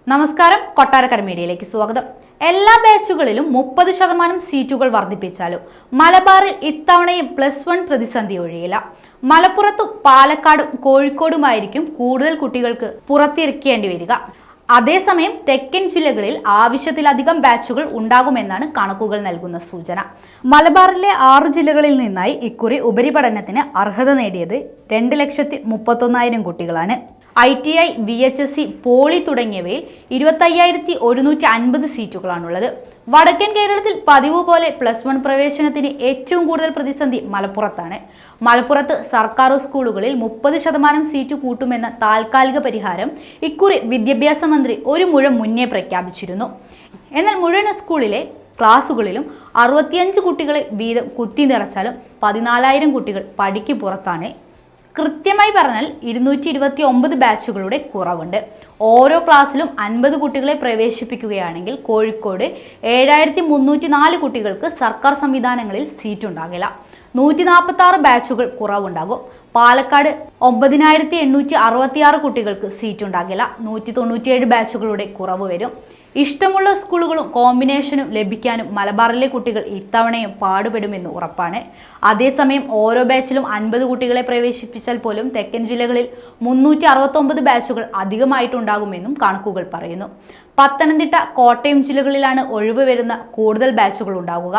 നമസ്കാരം, കൊട്ടാരക്കര മീഡിയയിലേക്ക് സ്വാഗതം. എല്ലാ ബാച്ചുകളിലും 30% സീറ്റുകൾ വർദ്ധിപ്പിച്ചാലും മലബാറിൽ ഇത്തവണയും +1 പ്രതിസന്ധി ഒഴിയില്ല. മലപ്പുറത്തും പാലക്കാടും കോഴിക്കോടുമായിരിക്കും കൂടുതൽ കുട്ടികൾക്ക് പുറത്തിറക്കേണ്ടി വരിക. അതേസമയം തെക്കൻ ജില്ലകളിൽ ആവശ്യത്തിലധികം ബാച്ചുകൾ ഉണ്ടാകുമെന്നാണ് കണക്കുകൾ നൽകുന്ന സൂചന. മലബാറിലെ 6 ജില്ലകളിൽ നിന്നായി ഇക്കുറി ഉപരിപഠനത്തിന് അർഹത നേടിയത് 2,31,000 കുട്ടികളാണ്. ITI, VHSC, പോളി തുടങ്ങിയവയിൽ 25,150 സീറ്റുകളാണുള്ളത്. വടക്കൻ കേരളത്തിൽ പതിവ് പോലെ +1 പ്രവേശനത്തിന് ഏറ്റവും കൂടുതൽ പ്രതിസന്ധി മലപ്പുറത്താണ്. മലപ്പുറത്ത് സർക്കാർ സ്കൂളുകളിൽ 30% സീറ്റ് കൂട്ടുമെന്ന താൽക്കാലിക പരിഹാരം ഇക്കുറി വിദ്യാഭ്യാസ മന്ത്രി ഒരു മുഴം മുന്നേ പ്രഖ്യാപിച്ചിരുന്നു. എന്നാൽ മുഴുവൻ സ്കൂളിലെ ക്ലാസുകളിലും 65 കുട്ടികളെ വീതം കുത്തി നിറച്ചാലും 14,000 കുട്ടികൾ പടിക്ക് പുറത്താണ്. കൃത്യമായി പറഞ്ഞാൽ 229 ബാച്ചുകളുടെ കുറവുണ്ട്. ഓരോ ക്ലാസ്സിലും 50 കുട്ടികളെ പ്രവേശിപ്പിക്കുകയാണെങ്കിൽ കോഴിക്കോട് 7,304 കുട്ടികൾക്ക് സർക്കാർ സംവിധാനങ്ങളിൽ സീറ്റ് ഉണ്ടാകില്ല. 146 ബാച്ചുകൾ കുറവുണ്ടാകും. പാലക്കാട് 9,866 കുട്ടികൾക്ക് സീറ്റ് ഉണ്ടാകില്ല. 197 ബാച്ചുകളുടെ കുറവ് വരും. ഇഷ്ടമുള്ള സ്കൂളുകളും കോമ്പിനേഷനും ലഭിക്കാനും മലബാറിലെ കുട്ടികൾ ഇത്തവണയും പാടുപെടുമെന്ന് ഉറപ്പാണ്. അതേസമയം ഓരോ ബാച്ചിലും 50 കുട്ടികളെ പ്രവേശിപ്പിച്ചാൽ പോലും തെക്കൻ ജില്ലകളിൽ 369 ബാച്ചുകൾ അധികമായിട്ടുണ്ടാകുമെന്നും കണക്കുകൾ പറയുന്നു. പത്തനംതിട്ട, കോട്ടയം ജില്ലകളിലാണ് ഒഴിവ് വരുന്ന കൂടുതൽ ബാച്ചുകൾ ഉണ്ടാകുക.